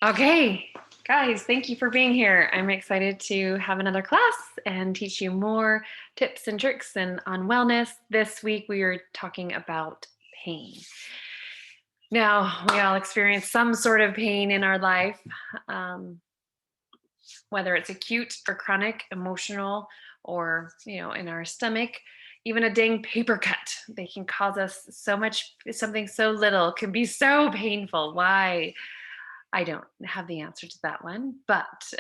Okay, guys, thank you for being here. I'm excited to have another class and teach you more tips and tricks and on wellness. This week we are talking about pain. Now, we all experience some sort of pain in our life, um, whether it's acute or chronic, emotional, or in our stomach. Even a dang paper cut, they can cause us so much. Something so little can be so painful. Why? I don't have the answer to that one, but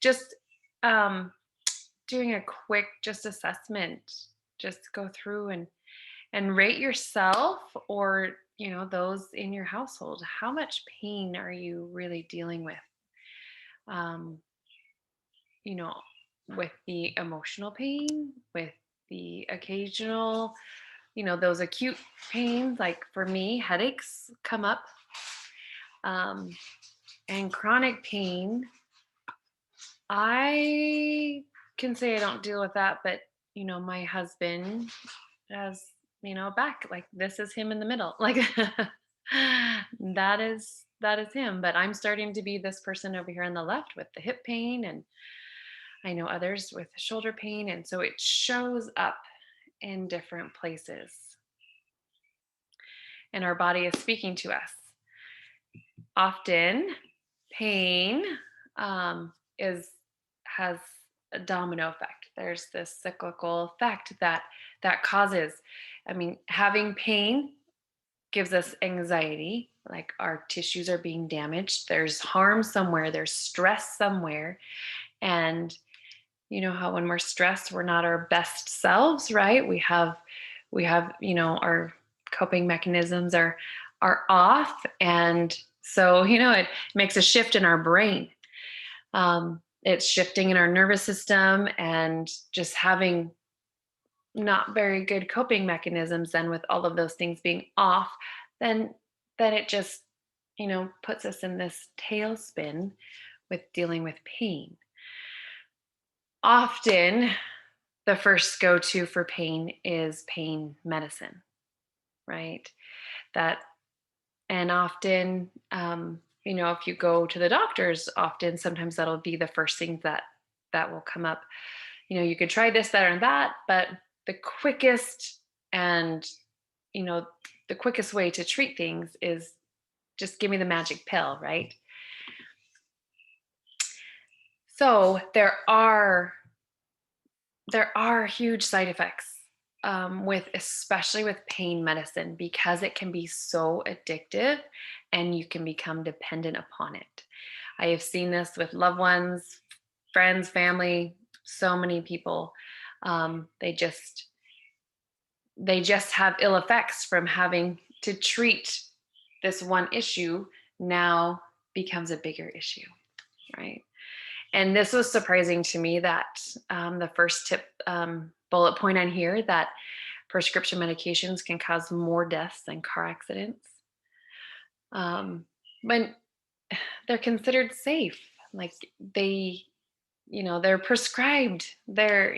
just um, doing a quick just assessment, just go through and rate yourself or those in your household. How much pain are you really dealing with? Um, you know, with the emotional pain, with the occasional, those acute pains. Like for me, headaches come up, um, and chronic pain. I can say I don't deal with that, but my husband has, back like this is him in the middle. Like that is him. But I'm starting to be this person over here on the left with the hip pain, and I know others with shoulder pain. And so it shows up in different places. And our body is speaking to us. Often pain is has a domino effect. There's this cyclical effect that causes. I mean, having pain gives us anxiety, like our tissues are being damaged. There's harm somewhere. There's stress somewhere, and you know how when we're stressed, we're not our best selves, right? We have our coping mechanisms are off, and so it makes a shift in our brain. It's shifting in our nervous system and just having not very good coping mechanisms. Then with all of those things being off, then it just puts us in this tailspin with dealing with pain. Often the first go-to for pain is pain medicine, right? That And often, if you go to the doctors, often sometimes that'll be the first thing that will come up. You could try this, that, and that, but the quickest and you know the quickest way to treat things is just give me the magic pill, right? So there are huge side effects with especially with pain medicine because it can be so addictive and you can become dependent upon it. I have seen this with loved ones, friends, family, so many people. They just have ill effects from having to treat this one issue. Now becomes a bigger issue, right? And this was surprising to me that the first tip bullet point on here, that prescription medications can cause more deaths than car accidents. When they're considered safe, like they're prescribed. They're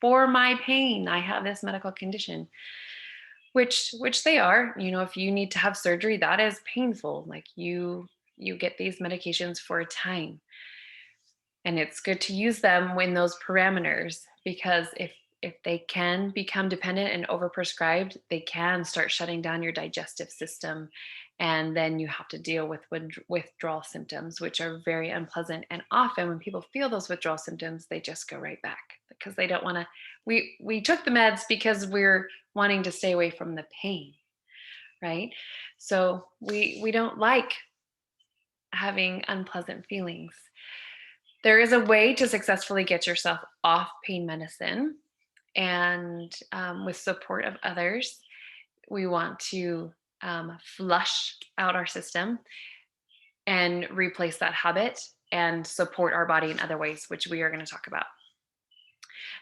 for my pain. I have this medical condition, which they are. If you need to have surgery, that is painful. Like you get these medications for a time, and it's good to use them in those parameters, because if they can become dependent and overprescribed, they can start shutting down your digestive system, and then you have to deal with withdrawal symptoms, which are very unpleasant. And often when people feel those withdrawal symptoms, they just go right back because they don't want to. We took the meds because we're wanting to stay away from the pain, right? So we don't like having unpleasant feelings. There is a way to successfully get yourself off pain medicine, and with support of others, we want to flush out our system and replace that habit and support our body in other ways, which we are going to talk about.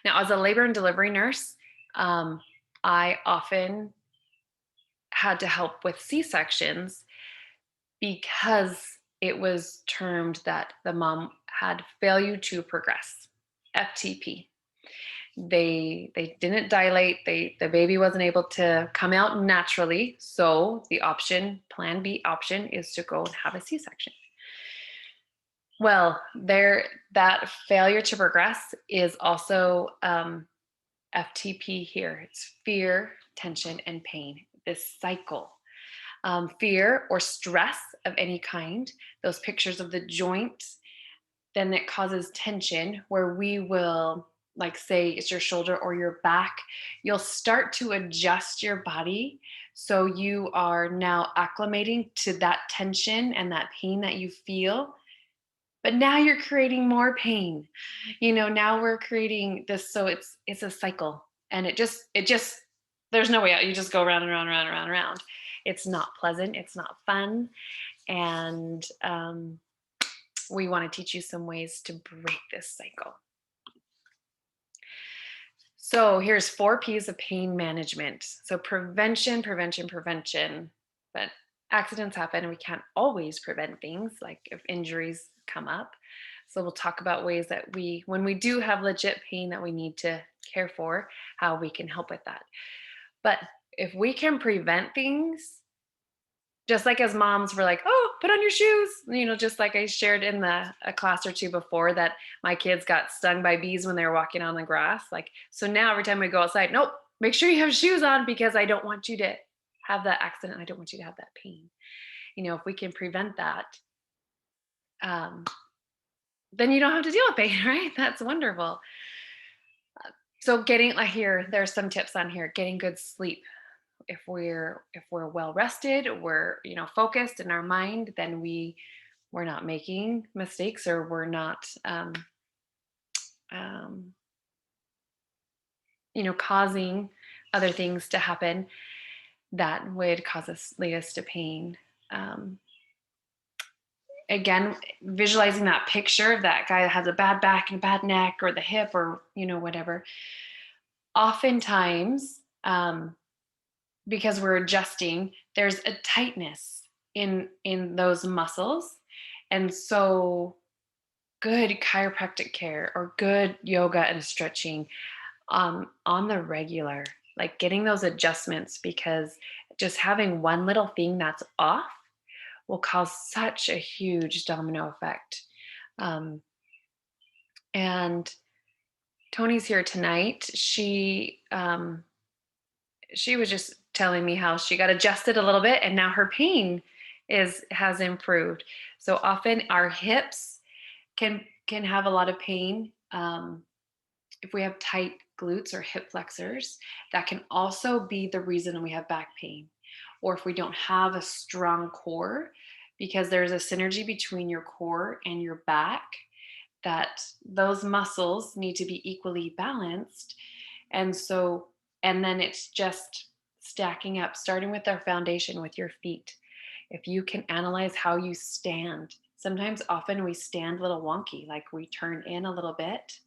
Now, as a labor and delivery nurse, I often had to help with C-sections because it was termed that the mom had failure to progress, FTP. They didn't dilate. The baby wasn't able to come out naturally. So the option, plan B option, is to go and have a C-section. Well, that failure to progress is also FTP here. It's fear, tension, and pain. This cycle. Fear or stress of any kind, those pictures of the joint, then it causes tension where we will, like, say it's your shoulder or your back, you'll start to adjust your body. So you are now acclimating to that tension and that pain that you feel. But now you're creating more pain. Now we're creating this. So it's a cycle. And it just there's no way out. You just go round and round and round and round and round. It's not pleasant. It's not fun. And we want to teach you some ways to break this cycle. So here's 4 P's of pain management. So prevention, prevention, prevention. But accidents happen and we can't always prevent things, like if injuries come up. So we'll talk about ways that when we do have legit pain that we need to care for, how we can help with that. But if we can prevent things, just like as moms, we're like, oh, put on your shoes. Just like I shared in a class or two before, that my kids got stung by bees when they were walking on the grass. Like, so now every time we go outside, nope, make sure you have shoes on, because I don't want you to have that accident. I don't want you to have that pain. If we can prevent that, then you don't have to deal with pain, right? That's wonderful. So there's some tips on here. Getting good sleep. If we're well rested, we're focused in our mind, then we're not making mistakes, or we're not causing other things to happen that would lead us to pain. Again, visualizing that picture of that guy that has a bad back and a bad neck, or the hip, or whatever. Oftentimes, because we're adjusting, there's a tightness in those muscles. And so good chiropractic care or good yoga and stretching on the regular, like getting those adjustments, because just having one little thing that's off will cause such a huge domino effect. And Tony's here tonight. She was just telling me how she got adjusted a little bit and now her pain has improved. So often our hips can have a lot of pain. If we have tight glutes or hip flexors, that can also be the reason we have back pain. Or if we don't have a strong core, because there's a synergy between your core and your back, that those muscles need to be equally balanced. And then it's just stacking up, starting with our foundation, with your feet. If you can analyze how you stand, often we stand a little wonky, like we turn in a little bit.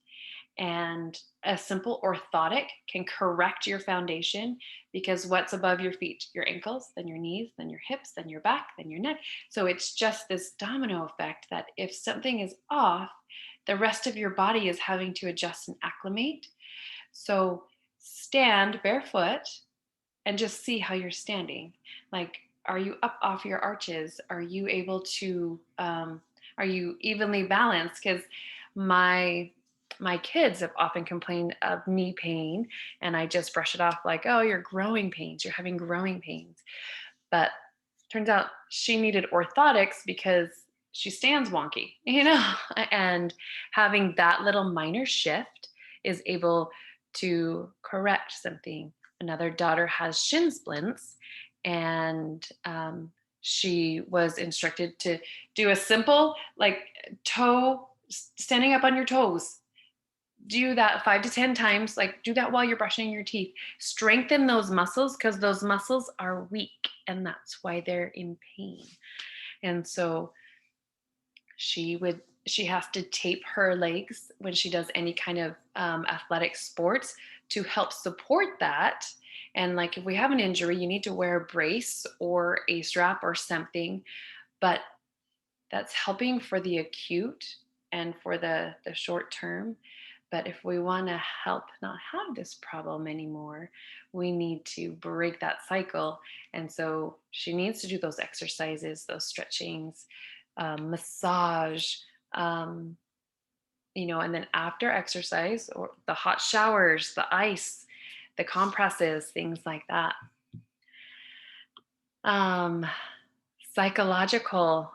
And a simple orthotic can correct your foundation, because what's above your feet? Your ankles, then your knees, then your hips, then your back, then your neck. So it's just this domino effect that if something is off, the rest of your body is having to adjust and acclimate. So stand barefoot and just see how you're standing. Like, are you up off your arches? Are you able to, are you evenly balanced? Because my kids have often complained of knee pain, and I just brush it off like, oh, you're having growing pains. But turns out she needed orthotics because she stands wonky, and having that little minor shift is able to correct something. Another daughter has shin splints, and she was instructed to do a simple, like, standing up on your toes. Do that 5 to 10 times. Like, do that while you're brushing your teeth. Strengthen those muscles, because those muscles are weak, and that's why they're in pain. And so she has to tape her legs when she does any kind of athletic sports to help support that. And like, if we have an injury, you need to wear a brace or a strap or something. But that's helping for the acute and for the short term. But if we want to help not have this problem anymore, we need to break that cycle. And so she needs to do those exercises, those stretchings, massage, um, and then after exercise, or the hot showers, the ice, the compresses, things like that. Um, Psychological.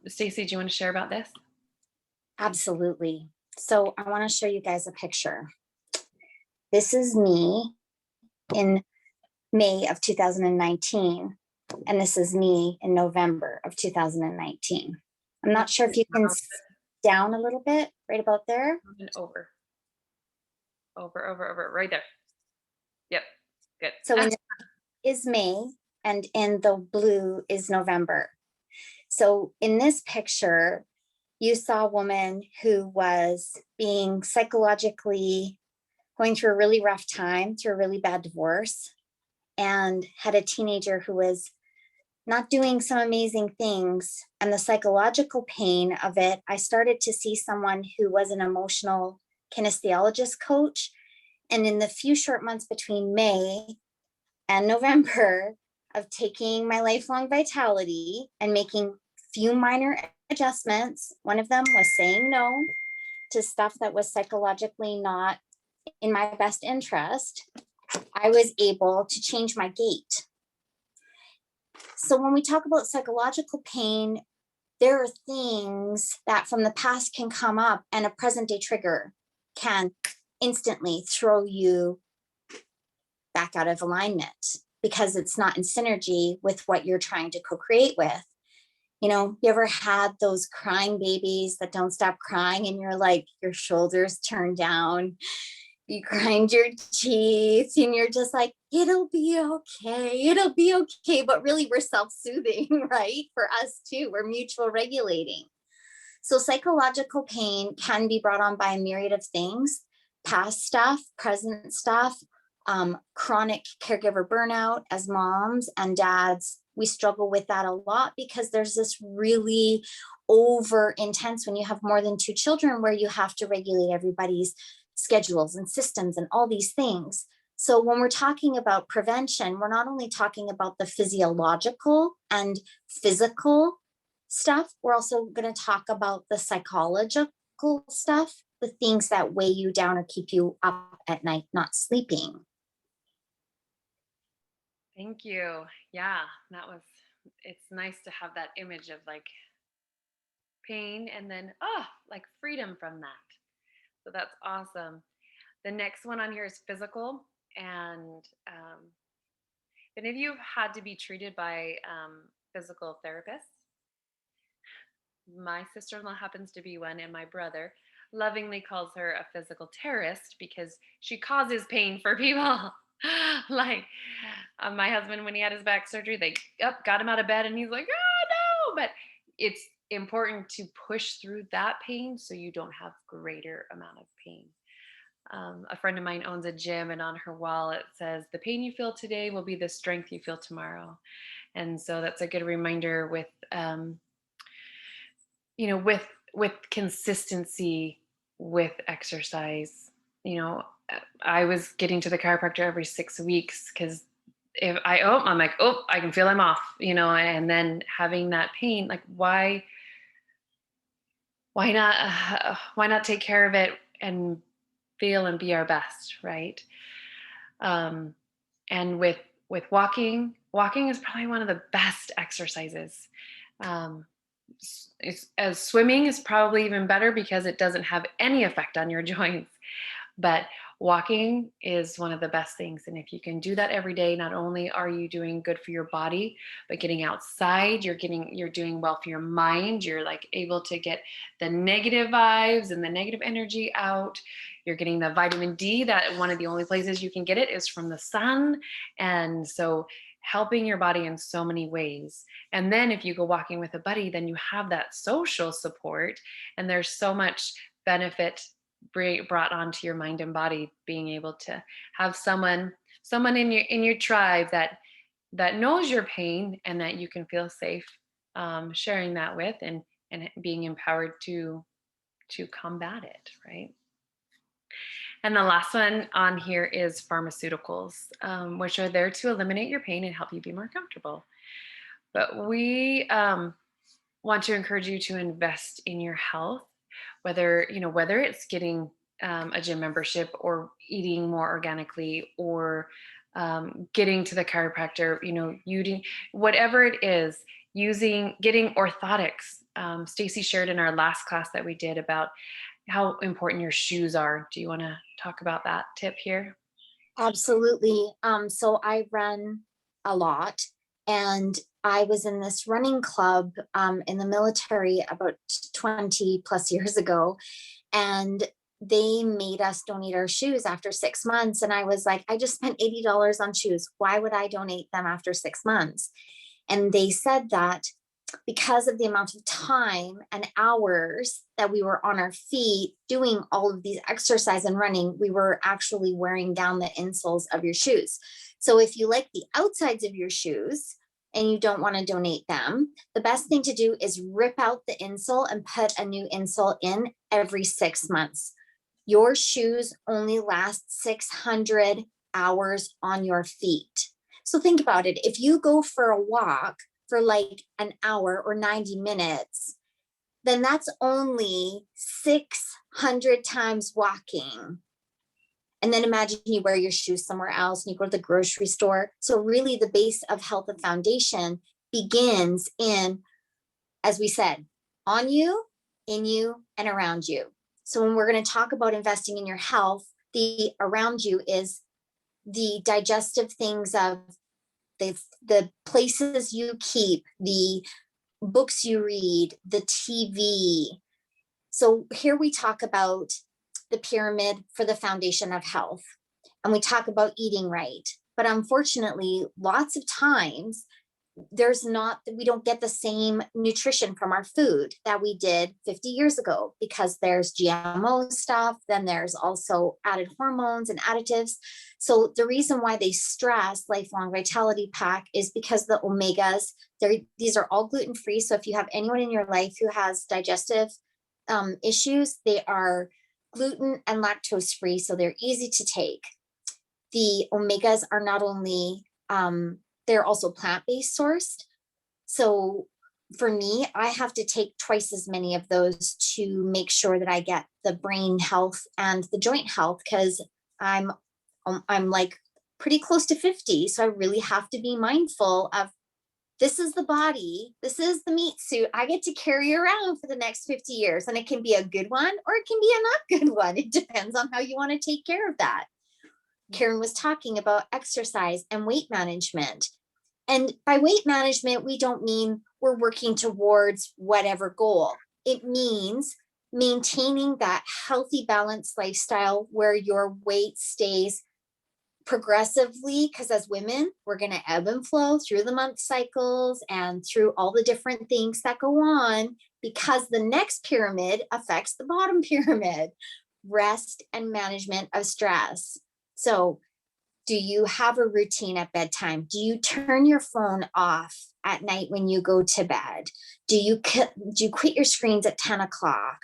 Stacey, do you want to share about this? Absolutely. So I want to show you guys a picture. This is me in May of 2019, and this is me in November of 2019. I'm not sure if you can down a little bit, right about there. And over, right there. Yep, good. So in is May, and in the blue is November. So in this picture, you saw a woman who was being psychologically going through a really rough time, through a really bad divorce, and had a teenager who was not doing some amazing things. And the psychological pain of it, I started to see someone who was an emotional kinesiologist coach. And in the few short months between May and November of taking my lifelong vitality and making few minor adjustments, one of them was saying no to stuff that was psychologically not in my best interest, I was able to change my gait. So when we talk about psychological pain, there are things that from the past can come up, and a present day trigger can instantly throw you back out of alignment because it's not in synergy with what you're trying to co-create with. You ever had those crying babies that don't stop crying and you're like, your shoulders turn down, you grind your teeth, and you're just like, it'll be okay, it'll be okay. But really, we're self-soothing, right? For us too, we're mutual regulating. So psychological pain can be brought on by a myriad of things: past stuff, present stuff, chronic caregiver burnout. As moms and dads, we struggle with that a lot because there's this really over intense, when you have more than two children, where you have to regulate everybody's schedules and systems and all these things. So when we're talking about prevention, we're not only talking about the physiological and physical stuff, we're also going to talk about the psychological stuff, the things that weigh you down or keep you up at night not sleeping. Thank you. Yeah, it's nice to have that image of like pain and then, like freedom from that. So that's awesome. The next one on here is physical. And if any of you have had to be treated by physical therapists, my sister-in-law happens to be one, and my brother lovingly calls her a physical terrorist because she causes pain for people. Like my husband, when he had his back surgery, they got him out of bed and he's like, oh no. But it's important to push through that pain so you don't have greater amount of pain. A friend of mine owns a gym, and on her wall it says, the pain you feel today will be the strength you feel tomorrow. And so that's a good reminder with with consistency with exercise. I was getting to the chiropractor every 6 weeks because if I'm like, I can feel I'm off, and then having that pain, like why not take care of it and feel and be our best, right? And with walking is probably one of the best exercises. As swimming is probably even better because it doesn't have any effect on your joints. But walking is one of the best things. And if you can do that every day, not only are you doing good for your body, but getting outside, you're doing well for your mind. You're like able to get the negative vibes and the negative energy out. You're getting the vitamin D, that one of the only places you can get it is from the sun. And so helping your body in so many ways. And then if you go walking with a buddy, then you have that social support, and there's so much benefit brought onto your mind and body, being able to have someone in your tribe that knows your pain and that you can feel safe sharing that with, and being empowered to combat it, right? And the last one on here is pharmaceuticals, which are there to eliminate your pain and help you be more comfortable. But we want to encourage you to invest in your health, whether it's getting a gym membership or eating more organically or getting to the chiropractor, using whatever it is, getting orthotics. Stacy shared in our last class that we did about how important your shoes are. Do you want to talk about that tip here? Absolutely. So I run a lot, and I was in this running club in the military about 20 plus years ago, and they made us donate our shoes after 6 months. And I was like, I just spent $80 on shoes. Why would I donate them after 6 months? And they said that because of the amount of time and hours that we were on our feet doing all of these exercise and running, we were actually wearing down the insoles of your shoes. So if you like the outsides of your shoes and you don't want to donate them, the best thing to do is rip out the insole and put a new insole in every 6 months. Your shoes only last 600 hours on your feet. So think about it. If you go for a walk for like an hour or 90 minutes, then that's only 600 times walking. And then imagine you wear your shoes somewhere else and you go to the grocery store. So really the base of health and foundation begins in, as we said, on you, in you, and around you. So when we're going to talk about investing in your health, the around you is the digestive things of the places you keep, the books you read, the TV. So here we talk about the pyramid for the foundation of health, and we talk about eating right. But unfortunately, lots of times we don't get the same nutrition from our food that we did 50 years ago, because there's GMO stuff, then there's also added hormones and additives. So the reason why they stress lifelong vitality pack is because the omegas, these are all gluten-free. So if you have anyone in your life who has digestive issues, they are gluten and lactose free, so they're easy to take. The omegas are not only they're also plant-based sourced. So for me, I have to take twice as many of those to make sure that I get the brain health and the joint health, because I'm like pretty close to 50. So I really have to be mindful of, this is the body, this is the meat suit I get to carry around for the next 50 years. And it can be a good one or it can be a not good one. It depends on how you want to take care of that. Karen was talking about exercise and weight management. And by weight management, we don't mean we're working towards whatever goal. It means maintaining that healthy, balanced lifestyle where your weight stays progressively, because as women, we're going to ebb and flow through the month cycles and through all the different things that go on, because the next pyramid affects the bottom pyramid, rest and management of stress. So do you have a routine at bedtime? Do you turn your phone off at night when you go to bed? Do you quit your screens at 10 o'clock?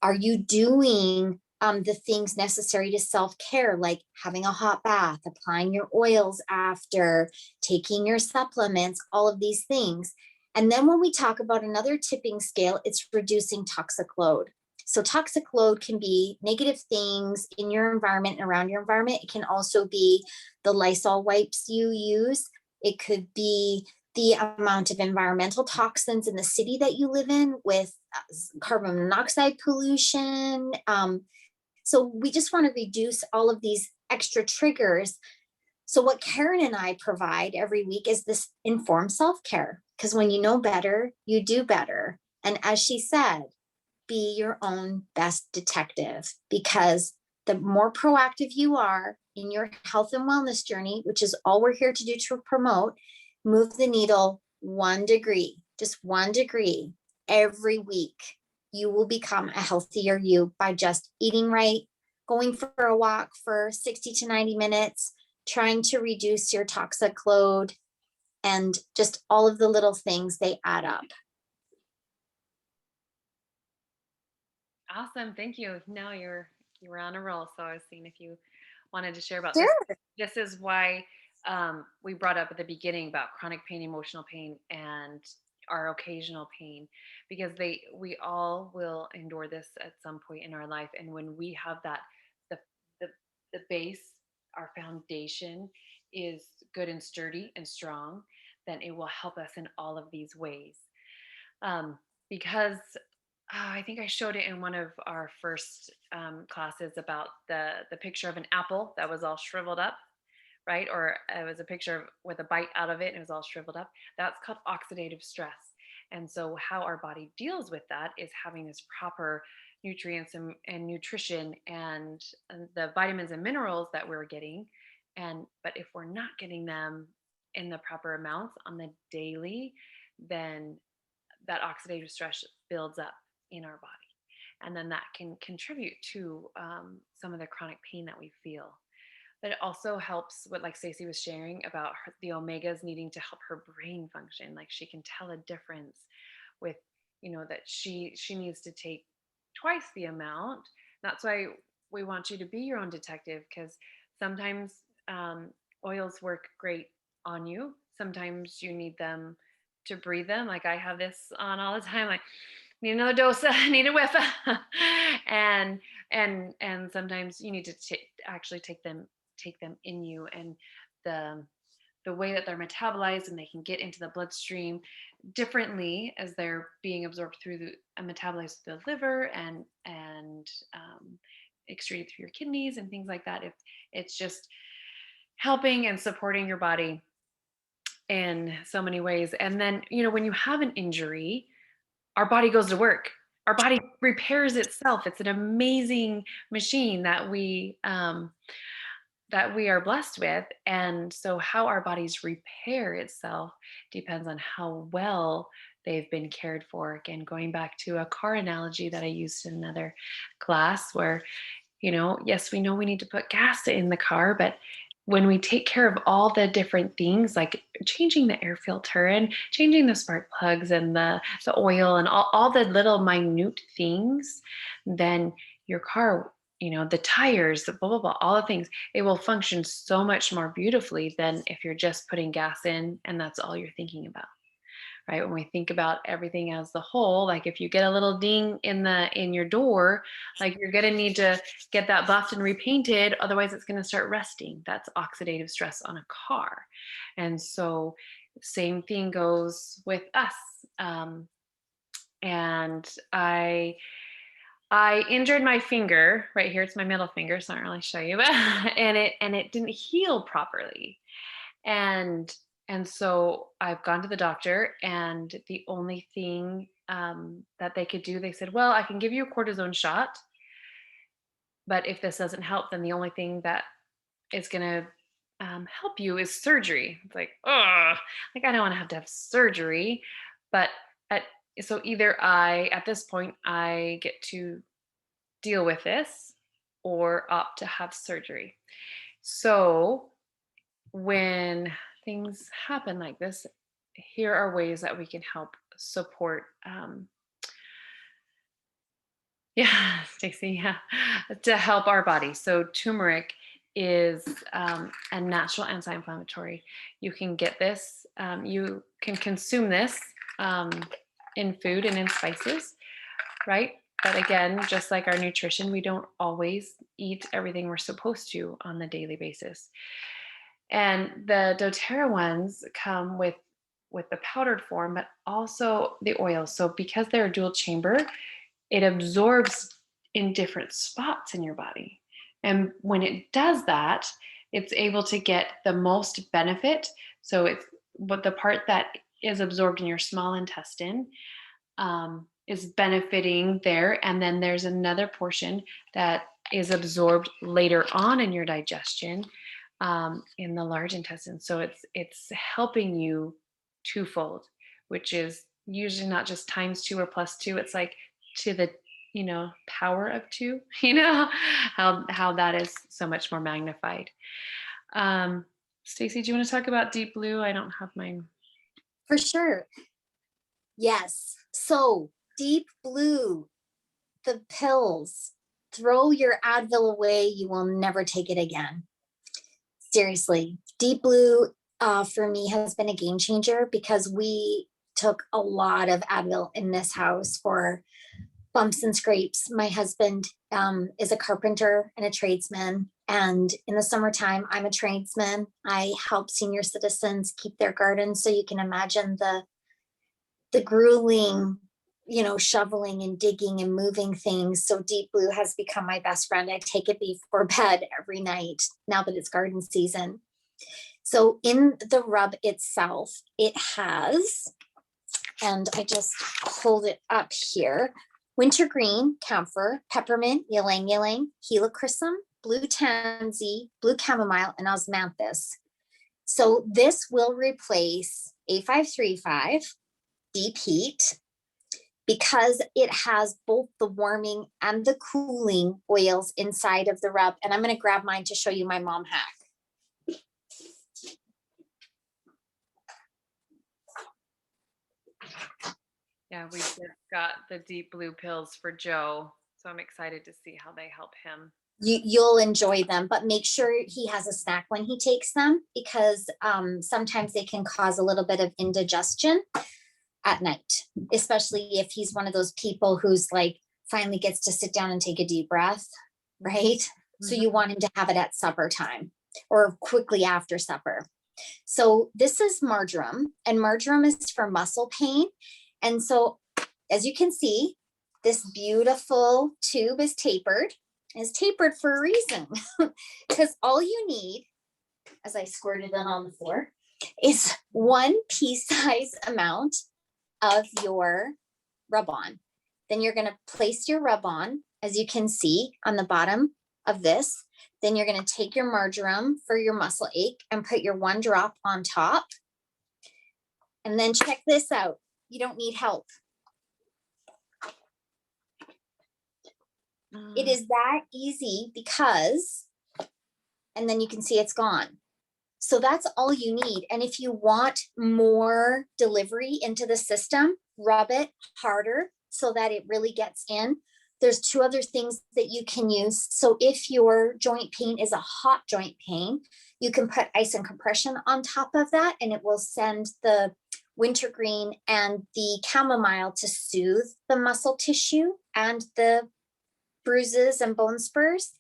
Are you doing the things necessary to self-care, like having a hot bath, applying your oils after, taking your supplements, all of these things? And then when we talk about another tipping scale, it's reducing toxic load. So toxic load can be negative things in your environment and around your environment. It can also be the Lysol wipes you use. It could be the amount of environmental toxins in the city that you live in with carbon monoxide pollution. So we just want to reduce all of these extra triggers. So what Karen and I provide every week is this informed self-care, because when you know better, you do better. And as she said, be your own best detective, because the more proactive you are in your health and wellness journey, which is all we're here to do to promote, move the needle 1 degree, just 1 degree every week. You will become a healthier you by just eating right, going for a walk for 60 to 90 minutes, trying to reduce your toxic load, and just all of the little things, they add up. Awesome. Thank you. Now you're You were on a roll, so I was seeing if you wanted to share about this. Sure. This is why we brought up at the beginning about chronic pain, emotional pain, and our occasional pain, because we all will endure this at some point in our life, and when we have that, the the the base, our foundation is good and sturdy and strong, then it will help us in all of these ways. Because I think I showed it in one of our first classes about the picture of an apple that was all shriveled up, right? Or it was a picture with a bite out of it and it was all shriveled up. That's called oxidative stress. And so, how our body deals with that is having this proper nutrients and nutrition and the vitamins and minerals that we're getting. But if we're not getting them in the proper amounts on the daily, then that oxidative stress builds up in our body. And then that can contribute to some of the chronic pain that we feel. But it also helps what, like Stacey was sharing about the omegas needing to help her brain function. Like she can tell a difference with, that she needs to take twice the amount. That's why we want you to be your own detective, because sometimes oils work great on you. Sometimes you need them to breathe them. Like I have this on all the time. Like need another dose, need a whiff, and and sometimes you need to actually take them in you, and the the way that they're metabolized and they can get into the bloodstream differently as they're being absorbed through the metabolized through the liver and excreted through your kidneys and things like that. If it's just helping and supporting your body in so many ways. And then, when you have an injury, our body goes to work. Our body repairs itself. It's an amazing machine that we are blessed with. And so, how our bodies repair itself depends on how well they've been cared for. Again, going back to a car analogy that I used in another class, where yes, we know we need to put gas in the car, but when we take care of all the different things like changing the air filter and changing the spark plugs and the oil and all the little minute things, then your car, the tires, the blah, blah, blah, all the things, it will function so much more beautifully than if you're just putting gas in and that's all you're thinking about. Right? When we think about everything as the whole, like if you get a little ding in your door, like you're going to need to get that buffed and repainted, otherwise it's going to start rusting. That's oxidative stress on a car. And so same thing goes with us. And I injured my finger right here. It's my middle finger, so I don't really show you, but and it didn't heal properly. And and so I've gone to the doctor, and the only thing that they could do, they said, well, I can give you a cortisone shot, but if this doesn't help, then the only thing that is going to help you is surgery. It's like, oh, like I don't want to have surgery, but at, so either at this point, I get to deal with this or opt to have surgery. So when things happen like this, here are ways that we can help support. Yeah, Stacey, yeah, to help our body. So turmeric is a natural anti-inflammatory. You can get this. You can consume this um, in food and in spices, right? But again, just like our nutrition, we don't always eat everything we're supposed to on the daily basis. And the doTERRA ones come with the powdered form, but also the oil. So because they're dual chamber, it absorbs in different spots in your body. And when it does that, it's able to get the most benefit. So it's but the part that is absorbed in your small intestine is benefiting there. And then there's another portion that is absorbed later on in your digestion in the large intestine. So it's helping you twofold, which is usually not just times two or plus two. It's like to the power of two. How that is so much more magnified. Stacey, do you want to talk about deep blue? I don't have mine. For sure. Yes. So deep blue, the pills, throw your Advil away. You will never take it again. Seriously, Deep Blue for me has been a game changer because we took a lot of Advil in this house for bumps and scrapes. My husband is a carpenter and a tradesman. And in the summertime, I'm a tradesman. I help senior citizens keep their gardens. So you can imagine the grueling, shoveling and digging and moving things. So Deep Blue has become my best friend. I take it before bed every night now that it's garden season. So in the rub itself, it has, and I just hold it up here, wintergreen, camphor, peppermint, ylang ylang, helichrysum, blue tansy, blue chamomile, and osmanthus. So this will replace A535, deep heat, because it has both the warming and the cooling oils inside of the rub. And I'm going to grab mine to show you my mom hack. Yeah, we just got the Deep Blue pills for Joe, so I'm excited to see how they help him. You'll enjoy them, but make sure he has a snack when he takes them, because sometimes they can cause a little bit of indigestion at night, especially if he's one of those people who's like finally gets to sit down and take a deep breath, right? Mm-hmm. So you want him to have it at supper time or quickly after supper. So this is marjoram, and marjoram is for muscle pain. And so as you can see, this beautiful tube is tapered for a reason, because all you need, as I squirted it on the floor, is 1 pea-size amount of your rub-on. Then you're going to place your rub-on, as you can see on the bottom of this. Then you're going to take your marjoram for your muscle ache and put your 1 drop on top. And then check this out. You don't need help. It is that easy because, and then you can see it's gone. So that's all you need. And if you want more delivery into the system, rub it harder so that it really gets in. There's 2 other things that you can use. So if your joint pain is a hot joint pain, you can put ice and compression on top of that, and it will send the wintergreen and the chamomile to soothe the muscle tissue and the bruises and bone spurs.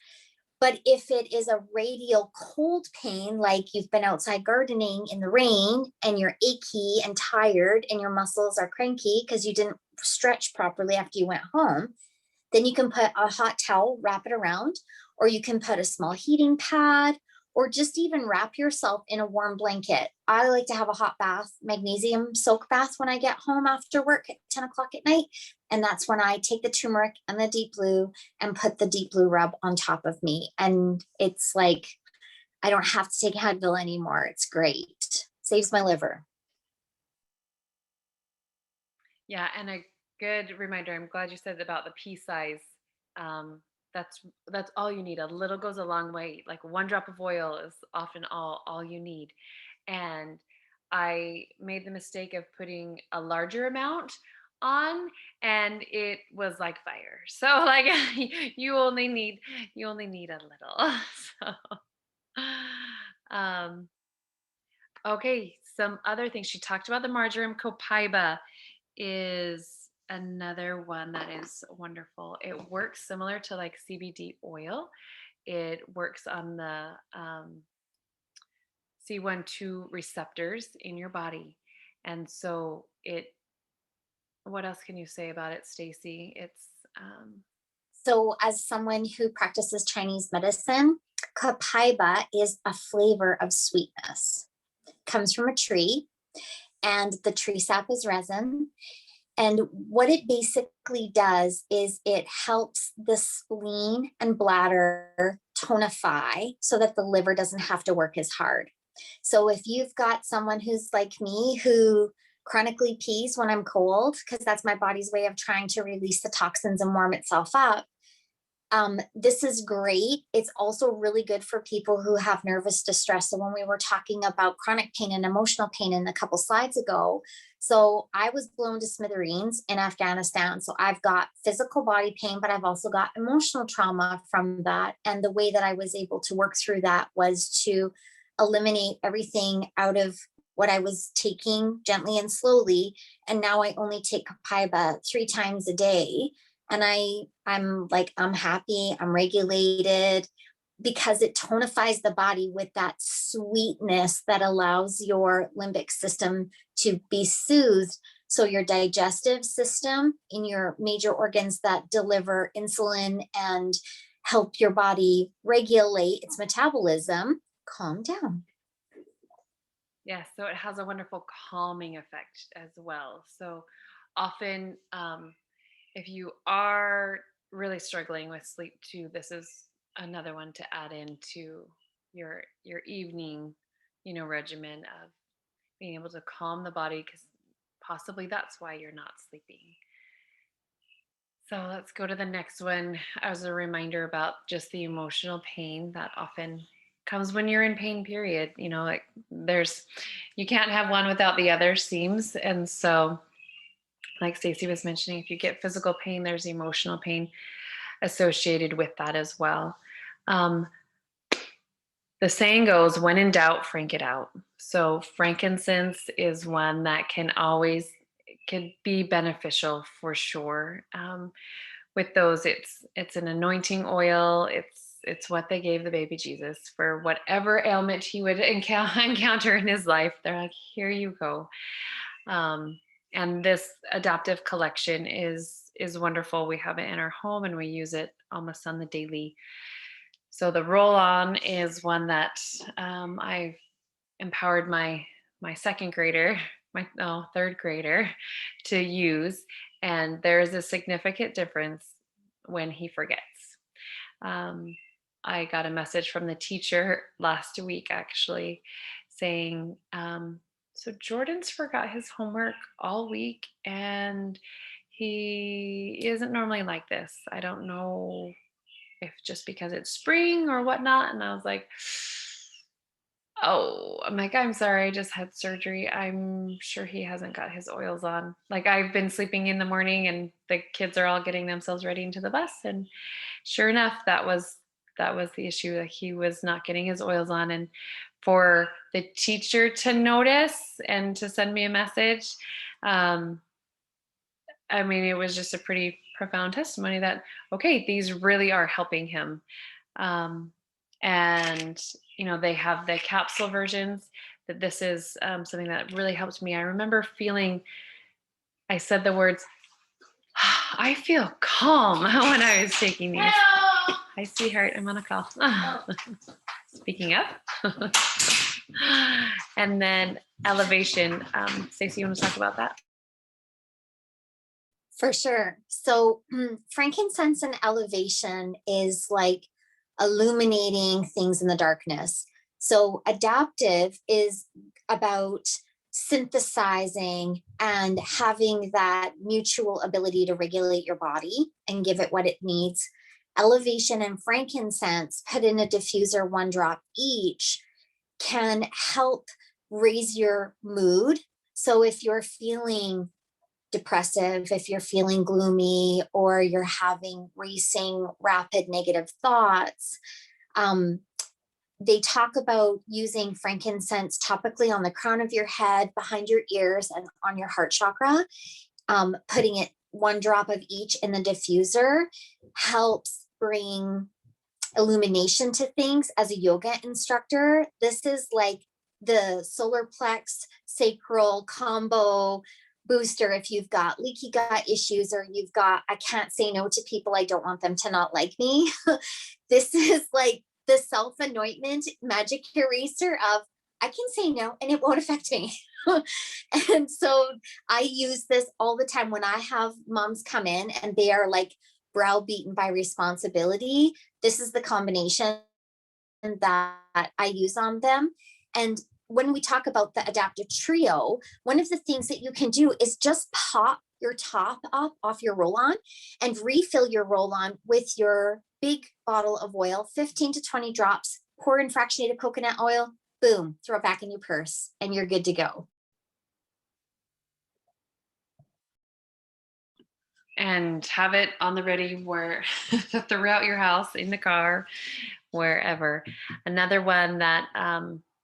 But if it is a radial cold pain, like you've been outside gardening in the rain and you're achy and tired and your muscles are cranky because you didn't stretch properly after you went home, then you can put a hot towel, wrap it around, or you can put a small heating pad, or just even wrap yourself in a warm blanket. I like to have a hot bath, magnesium soak bath when I get home after work at 10 o'clock at night. And that's when I take the turmeric and the Deep Blue and put the Deep Blue rub on top of me. And it's like, I don't have to take Advil anymore. It's great. Saves my liver. Yeah, and a good reminder. I'm glad you said about the pea size. That's all you need. A little goes a long way. Like 1 drop of oil is often all you need. And I made the mistake of putting a larger amount on, and it was like fire. So like you only need a little. So okay, some other things. She talked about the marjoram. Copaiba is another one that is wonderful. It works similar to like CBD oil. It works on the C1-2 receptors in your body. And so what else can you say about it, Stacy? So as someone who practices Chinese medicine, copaiba is a flavor of sweetness. It comes from a tree, and the tree sap is resin. And what it basically does is it helps the spleen and bladder tonify so that the liver doesn't have to work as hard. So if you've got someone who's like me who chronically pees when I'm cold, because that's my body's way of trying to release the toxins and warm itself up, this is great. It's also really good for people who have nervous distress. So when we were talking about chronic pain and emotional pain in a couple slides ago, So I was blown to smithereens in Afghanistan. So I've got physical body pain, but I've also got emotional trauma from that. And the way that I was able to work through that was to eliminate everything out of what I was taking gently and slowly. And now I only take copaiba 3 times a day. And I'm like, I'm happy, I'm regulated, because it tonifies the body with that sweetness that allows your limbic system to be soothed. So your digestive system in your major organs that deliver insulin and help your body regulate its metabolism calm down. Yeah, so it has a wonderful calming effect as well. So often, if you are really struggling with sleep too, this is another one to add into your evening, regimen of being able to calm the body, because possibly that's why you're not sleeping. So let's go to the next one as a reminder about just the emotional pain that often comes when you're in pain, period. Like you can't have one without the other, seems. And so, like Stacey was mentioning, if you get physical pain, there's emotional pain associated with that as well. Um, the saying goes, when in doubt, frank it out. So frankincense is one that can be beneficial for sure. With those, it's an anointing oil. It's what they gave the baby Jesus for whatever ailment he would encounter in his life. They're like, here you go. And this adaptive collection is wonderful. We have it in our home and we use it almost on the daily. So the roll on is one that I've empowered my second grader, my no, third grader, to use, and there is a significant difference when he forgets. Um, I got a message from the teacher last week actually saying, so Jordan's forgot his homework all week and he isn't normally like this. I don't know if just because it's spring or whatnot. And I was like, oh, I'm like, I'm sorry, I just had surgery. I'm sure he hasn't got his oils on. Like, I've been sleeping in the morning and the kids are all getting themselves ready into the bus. And sure enough, that was the issue. Like, he was not getting his oils on. And for the teacher to notice and to send me a message, um, I mean, it was just a pretty profound testimony that, okay, these really are helping him. Um, and, they have the capsule versions, that this is something that really helped me. I remember I said the words, I feel calm when I was taking these. Hi, sweetheart, I'm on a call. Speaking of. And then elevation. Stacey, you want to talk about that? For sure. So, frankincense and elevation is like illuminating things in the darkness. So, adaptive is about synthesizing and having that mutual ability to regulate your body and give it what it needs. Elevation and frankincense, put in a diffuser, 1 drop each, can help raise your mood. So, if you're feeling depressive, if you're feeling gloomy, or you're having racing, rapid negative thoughts, um, they talk about using frankincense topically on the crown of your head, behind your ears, and on your heart chakra. Putting it 1 drop of each in the diffuser helps bring illumination to things. As a yoga instructor, this is like the solar plex sacral combo booster. If you've got leaky gut issues, or you've got, I can't say no to people, I don't want them to not like me. This is like the self anointment magic eraser of, I can say no and it won't affect me. And so I use this all the time when I have moms come in and they are like browbeaten by responsibility. This is the combination that I use on them. And when we talk about the adaptive trio, one of the things that you can do is just pop your top up off your roll on and refill your roll on with your big bottle of oil, 15 to 20 drops, pour in fractionated coconut oil, boom, throw it back in your purse, and you're good to go. and have it on the ready where throughout your house, in the car, wherever. Another one that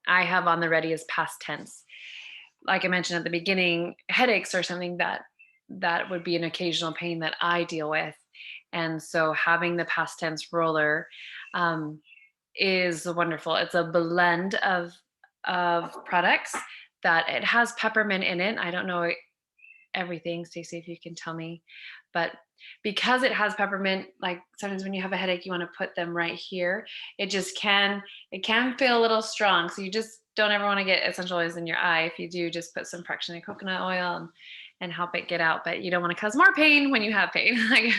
I have on the ready is past tense. Like I mentioned at the beginning, headaches are something that would be an occasional pain that I deal with. And so having the past tense roller um, is wonderful. It's a blend of products that it has peppermint in it. I don't know everything, Stacey, if you can tell me. But because it has peppermint, like sometimes when you have a headache, you want to put them right here. It can feel a little strong. So you just don't ever want to get essential oils in your eye. If you do, just put some fractionated coconut oil and help it get out. But you don't want to cause more pain when you have pain. Like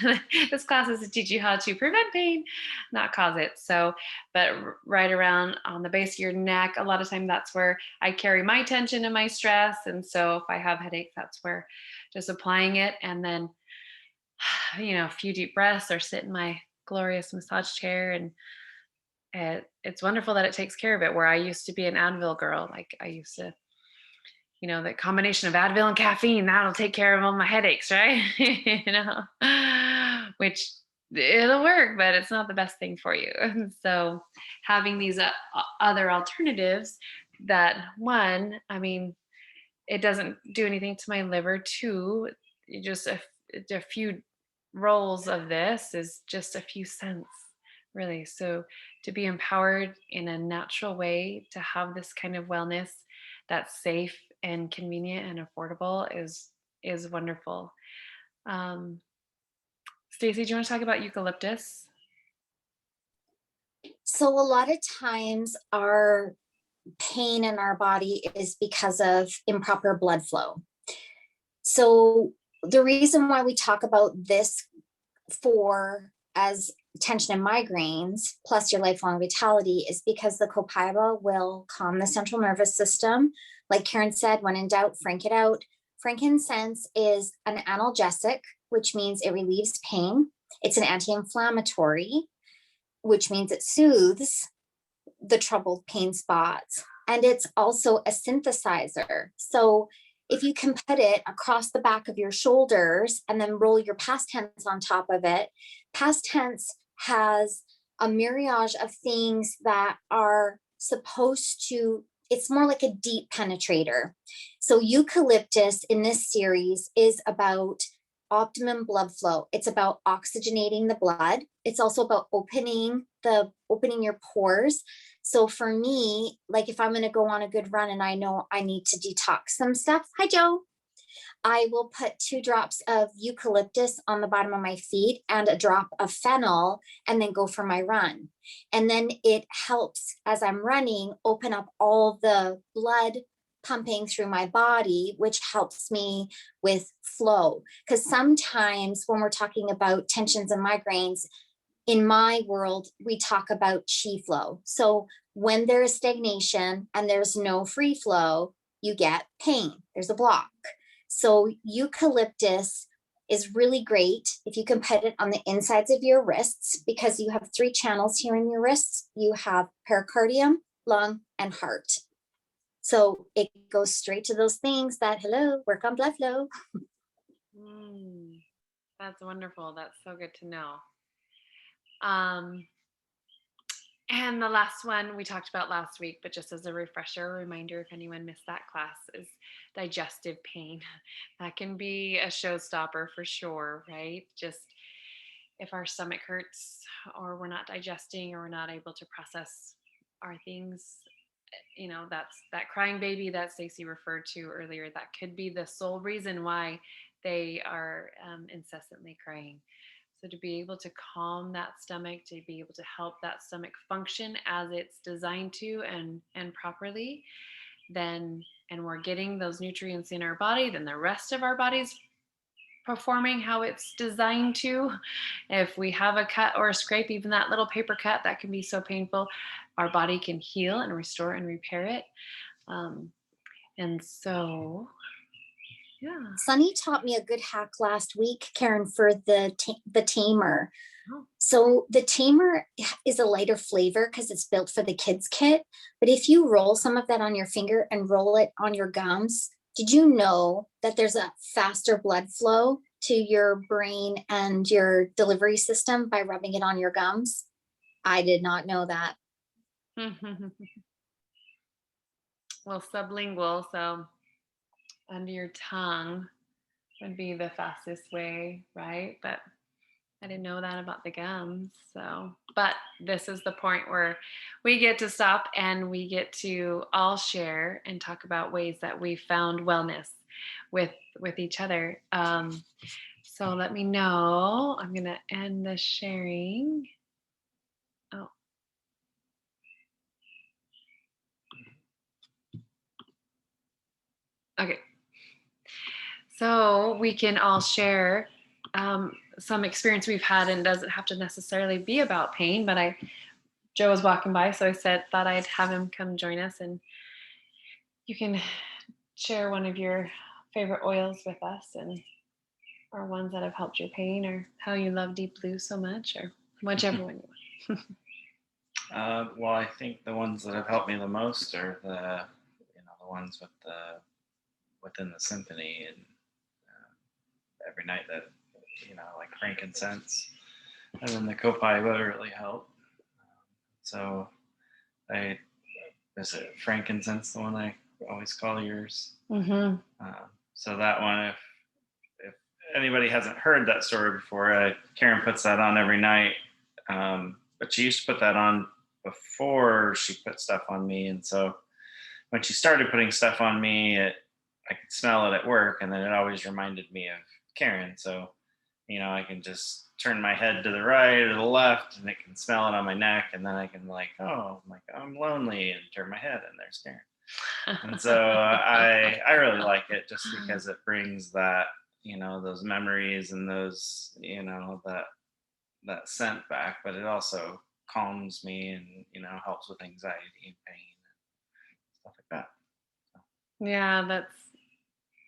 this class is to teach you how to prevent pain, not cause it. So, but right around on the base of your neck, a lot of time that's where I carry my tension and my stress. And so if I have headaches, that's where just applying it, and then a few deep breaths or sit in my glorious massage chair, and it's wonderful that it takes care of it. Where I used to be an Advil girl, like I used to, the combination of Advil and caffeine, that'll take care of all my headaches, right? Which it'll work, but it's not the best thing for you. So having these other alternatives that, one, I mean, it doesn't do anything to my liver. Two, just a few rolls of this is just a few cents, really. So to be empowered in a natural way to have this kind of wellness that's safe and convenient and affordable is wonderful. Um, Stacey, do you want to talk about eucalyptus? So a lot of times our pain in our body is because of improper blood flow. So the reason why we talk about this for as tension and migraines plus your lifelong vitality is because the copaiba will calm the central nervous system. Like Karen said, when in doubt, frank it out. Frankincense is an analgesic, which means it relieves pain. It's an anti-inflammatory, which means it soothes the troubled pain spots. And it's also a synthesizer. So if you can put it across the back of your shoulders and then roll your past tense on top of it, past tense has a myriad of things that are supposed to, it's more like a deep penetrator. So eucalyptus in this series is about optimum blood flow. It's about oxygenating the blood. It's also about opening your pores. So for me, like if I'm going to go on a good run and I know I need to detox some stuff, hi Joe, I will put 2 drops of eucalyptus on the bottom of my feet and a drop of fennel and then go for my run. And then it helps as I'm running open up all the blood pumping through my body, which helps me with flow. Because sometimes when we're talking about tensions and migraines, in my world, we talk about chi flow. So when there is stagnation and there's no free flow, you get pain. There's a block. So eucalyptus is really great if you can put it on the insides of your wrists, because you have 3 channels here in your wrists. You have pericardium, lung, and heart. So it goes straight to those things that, hello, work on blood flow. That's wonderful. That's so good to know. And the last one we talked about last week, but just as a refresher, a reminder, if anyone missed that class, is digestive pain. That can be a showstopper for sure, right? Just if our stomach hurts or we're not digesting or we're not able to process our things, that's that crying baby that Stacey referred to earlier. That could be the sole reason why they are incessantly crying. So to be able to calm that stomach, to be able to help that stomach function as it's designed to and properly, then, and we're getting those nutrients in our body, then the rest of our body's performing how it's designed to. If we have a cut or a scrape, even that little paper cut that can be so painful, our body can heal and restore and repair it. And so, yeah. Sunny taught me a good hack last week, Karen, for the tamer. Oh. So the tamer is a lighter flavor because it's built for the kids kit. But if you roll some of that on your finger and roll it on your gums, did you know that there's a faster blood flow to your brain and your delivery system by rubbing it on your gums. I did not know that. Well, sublingual, so under your tongue would be the fastest way, right? But I didn't know that about the gums. So, but this is the point where we get to stop and we get to all share and talk about ways that we found wellness with each other. So let me know. I'm gonna end the sharing. Oh, okay. So we can all share some experience we've had, and it doesn't have to necessarily be about pain. But Joe was walking by, so I thought I'd have him come join us, and you can share one of your favorite oils with us, and or ones that have helped your pain, or how you love Deep Blue so much, or whichever one you want. Well, I think the ones that have helped me the most are the ones within the symphony, and every night that like frankincense, and then the copaiba really help. So I is it frankincense, the one I always call yours. Mm-hmm. So that one, if anybody hasn't heard that story before, Karen puts that on every night. But she used to put that on before she put stuff on me, and so when she started putting stuff on me, I could smell it at work, and then it always reminded me of Karen. So I can just turn my head to the right or the left, and it can smell it on my neck, and then I can I'm lonely, and turn my head, and there's Karen. And so I really like it just because it brings that those memories and those that scent back, but it also calms me and helps with anxiety and pain and stuff like that. So. Yeah, that's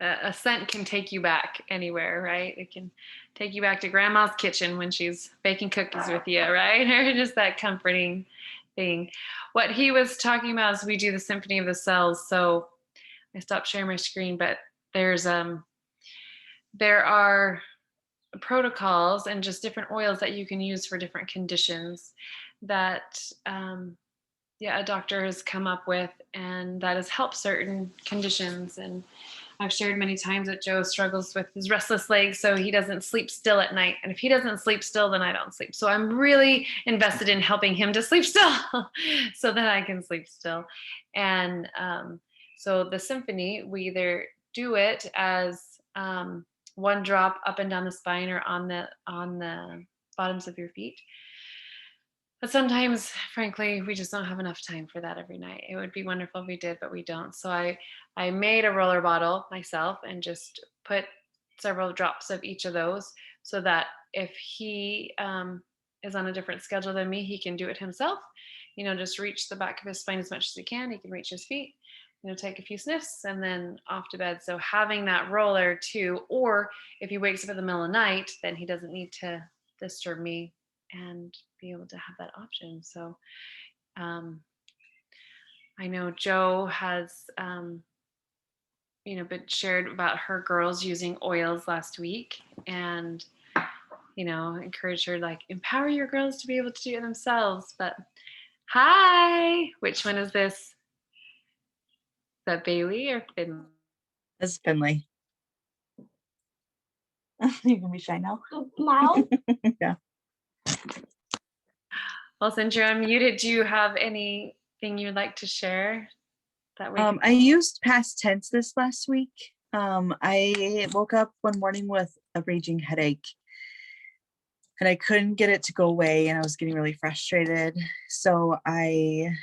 a scent can take you back anywhere, right? It can take you back to grandma's kitchen when she's baking cookies with you, right? Or just that comforting thing. What he was talking about is we do the symphony of the cells. So I stopped sharing my screen, but there are protocols and just different oils that you can use for different conditions that a doctor has come up with, and that has helped certain conditions. And I've shared many times that Joe struggles with his restless legs, so he doesn't sleep still at night. And if he doesn't sleep still, then I don't sleep. So I'm really invested in helping him to sleep still so that I can sleep still. And so the symphony, we either do it as one drop up and down the spine or on the bottoms of your feet. But sometimes, frankly, we just don't have enough time for that every night. It would be wonderful if we did, but we don't. So I made a roller bottle myself and just put several drops of each of those so that if he is on a different schedule than me, he can do it himself. Just reach the back of his spine as much as he can. He can reach his feet, take a few sniffs and then off to bed. So having that roller too, or if he wakes up in the middle of the night, then he doesn't need to disturb me and be able to have that option. So I know Joe has been shared about her girls using oils last week, and encourage her, like, empower your girls to be able to do it themselves. But hi, which one is this? Is that Bailey or Finley? This is Finley. You can be shy now. Now? Yeah. Well, since you're unmuted, do you have anything you'd like to share? That we I used past tense this last week. I woke up one morning with a raging headache, and I couldn't get it to go away, and I was getting really frustrated. So my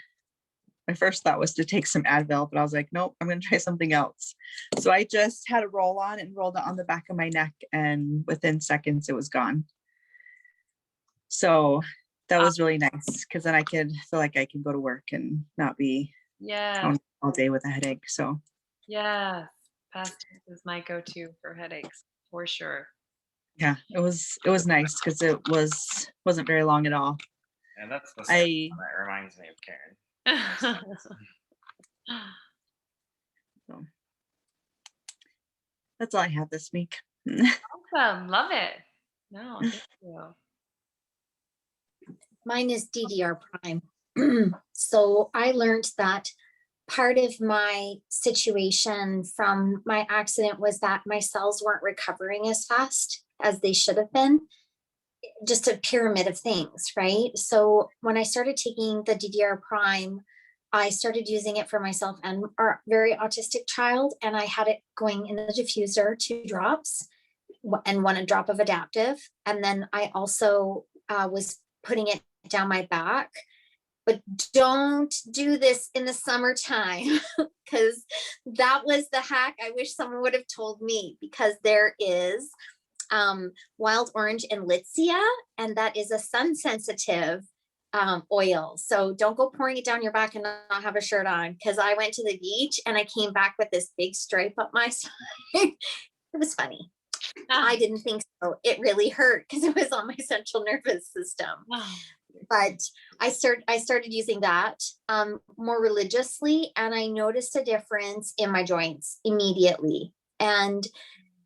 first thought was to take some Advil, but I was like, nope, I'm going to try something else. So I just had a roll on and rolled it on the back of my neck, and within seconds it was gone. So that was really nice, because then I could feel like I can go to work and not be all day with a headache. So yes, past tense is my go-to for headaches for sure. Yeah, it was nice because it wasn't very long at all. And that's the same one that reminds me of Karen. So that's all I have this week. Awesome. Love it. No, thank you. Mine is DDR prime. So I learned that part of my situation from my accident was that my cells weren't recovering as fast as they should have been. Just a pyramid of things, right? So when I started taking the DDR prime, I started using it for myself and our very autistic child, and I had it going in the diffuser, 2 drops, and 1 drop of adaptive. And then I also was putting it down my back. But don't do this in the summertime because that was the hack I wish someone would have told me, because there is wild orange and Litsea, and that is a sun sensitive oil. So don't go pouring it down your back and not have a shirt on, because I went to the beach and I came back with this big stripe up my side. It was funny. Ah, I didn't think so. It really hurt because it was on my central nervous system. wow. But I started using that more religiously, and I noticed a difference in my joints immediately. And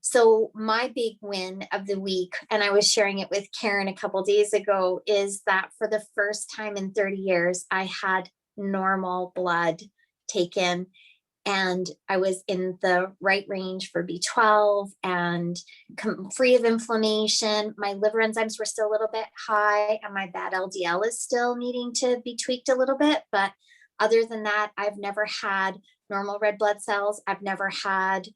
so my big win of the week, and I was sharing it with Karen a couple days ago, is that for the first time in 30 years, I had normal blood taken, and I was in the right range for B12 and free of inflammation. My liver enzymes were still a little bit high, and my bad LDL is still needing to be tweaked a little bit. But other than that, I've never had normal red blood cells. I've never had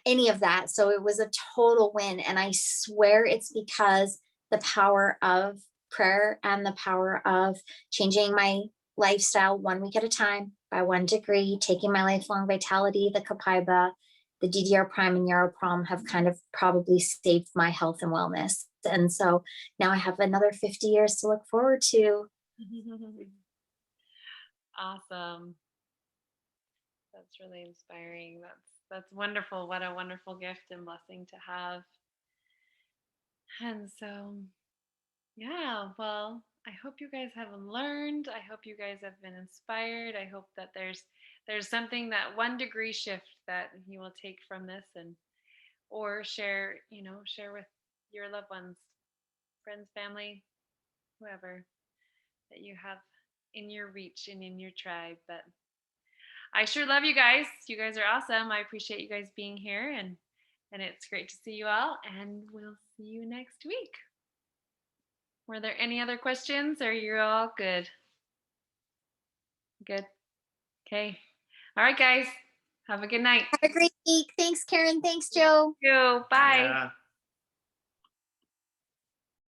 any of that. So it was a total win. And I swear it's because the power of prayer and the power of changing my lifestyle 1 week at a time by 1 degree, taking my lifelong vitality, the Copaiba, the DDR prime and Yarrow prom have kind of probably saved my health and wellness. And so now I have another 50 years to look forward to. Awesome. That's really inspiring. That's wonderful. What a wonderful gift and blessing to have. And so, yeah, well, I hope you guys have learned. I hope you guys have been inspired. I hope that there's something, that 1 degree shift that you will take from this, and or share, share with your loved ones, friends, family, whoever that you have in your reach and in your tribe. But I sure love you guys. You guys are awesome. I appreciate you guys being here, and it's great to see you all, and we'll see you next week. Were there any other questions, or you're all good? Good. Okay. All right, guys. Have a good night. Have a great week. Thanks, Karen. Thanks, Joe. Thank you. Bye. Yeah.